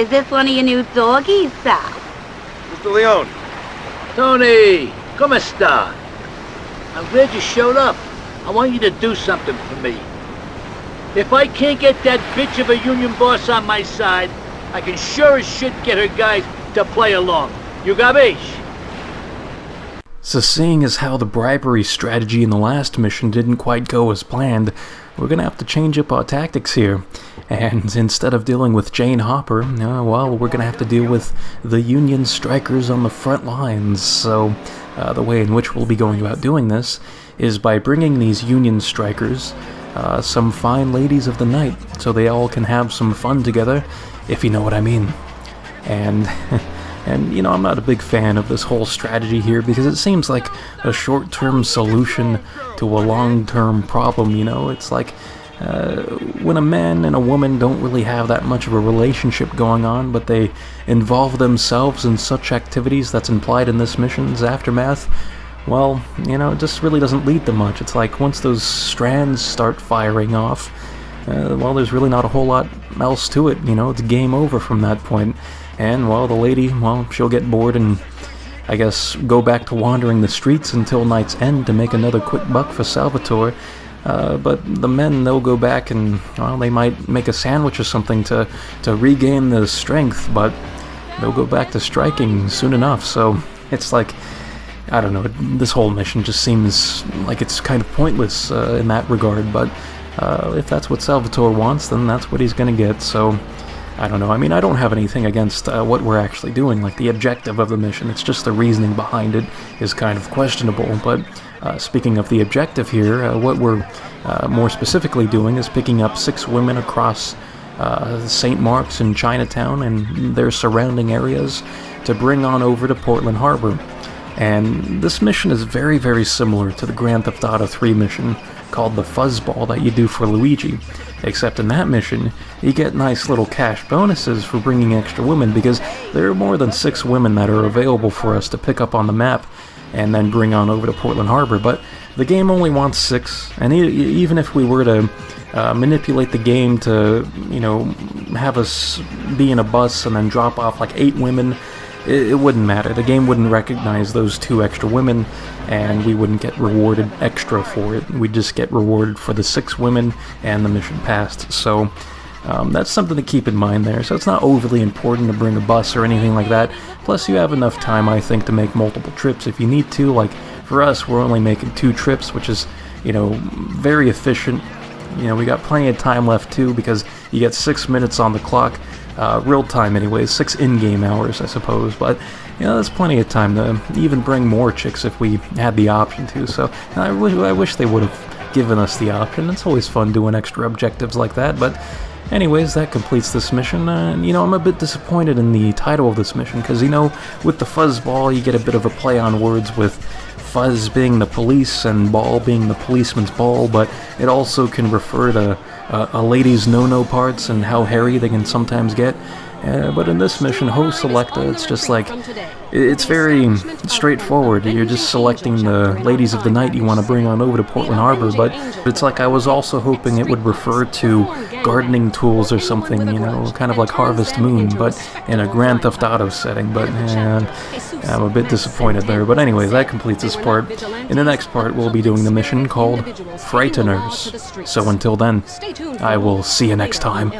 Is this one of your new doggies, sir? Mr. Leone. Tony, come sta? I'm glad you showed up. I want you to do something for me. If I can't get that bitch of a union boss on my side, I can sure as shit get her guys to play along. You got me? So seeing as how the bribery strategy in the last mission didn't quite go as planned, we're gonna have to change up our tactics here. And instead of dealing with Jane Hopper, well, we're gonna have to deal with the Union strikers on the front lines. So the way in which we'll be going about doing this is by bringing these Union strikers some fine ladies of the night, so they all can have some fun together, if you know what I mean. And you know, I'm not a big fan of this whole strategy here because it seems like a short-term solution to a long-term problem, you know? It's like when a man and a woman don't really have that much of a relationship going on, but they involve themselves in such activities that's implied in this mission's aftermath, well, you know, it just really doesn't lead to much. It's like once those strands start firing off, well, there's really not a whole lot else to it, you know? It's game over from that point. And, well, the lady, well, she'll get bored and, I guess, go back to wandering the streets until night's end to make another quick buck for Salvatore. But the men, they'll go back and, well, they might make a sandwich or something to regain the strength, but they'll go back to striking soon enough. So it's like, I don't know, this whole mission just seems like it's kind of pointless in that regard, but if that's what Salvatore wants, then that's what he's gonna get, so I don't know. I mean, I don't have anything against what we're actually doing, like the objective of the mission. It's just the reasoning behind it is kind of questionable. But speaking of the objective here, what we're more specifically doing is picking up 6 women across St. Mark's in Chinatown and their surrounding areas to bring on over to Portland Harbor. And this mission is very, very similar to the Grand Theft Auto 3 mission called the Fuzzball that you do for Luigi. Except in that mission, you get nice little cash bonuses for bringing extra women, because there are more than 6 women that are available for us to pick up on the map and then bring on over to Portland Harbor. But the game only wants 6, and even if we were to manipulate the game to, you know, have us be in a bus and then drop off like 8 women, it wouldn't matter. The game wouldn't recognize those 2 extra women, and we wouldn't get rewarded extra for it. We'd just get rewarded for the 6 women and the mission passed. So that's something to keep in mind there. So it's not overly important to bring a bus or anything like that. Plus, you have enough time, I think, to make multiple trips if you need to. Like, for us, we're only making 2 trips, which is, you know, very efficient. You know, we got plenty of time left, too, because you get 6 minutes on the clock. Real time anyways, 6 in-game hours, I suppose, but, you know, there's plenty of time to even bring more chicks if we had the option to, so I wish they would have given us the option. It's always fun doing extra objectives like that, but anyways, that completes this mission, and, you know, I'm a bit disappointed in the title of this mission, because, you know, with the Fuzzball, you get a bit of a play on words with fuzz being the police and ball being the policeman's ball, but it also can refer to a lady's no-no parts and how hairy they can sometimes get. But in this mission, Selecta, it's just like, it's very straightforward. You're just selecting the ladies of the night you want to bring on over to Portland Harbor, but it's like I was also hoping it would refer to gardening tools or something, you know, kind of like Harvest Moon, but in a Grand Theft Auto setting, but I'm a bit disappointed there. But anyways, that completes this part. In the next part, we'll be doing the mission called Frighteners. So until then, I will see you next time.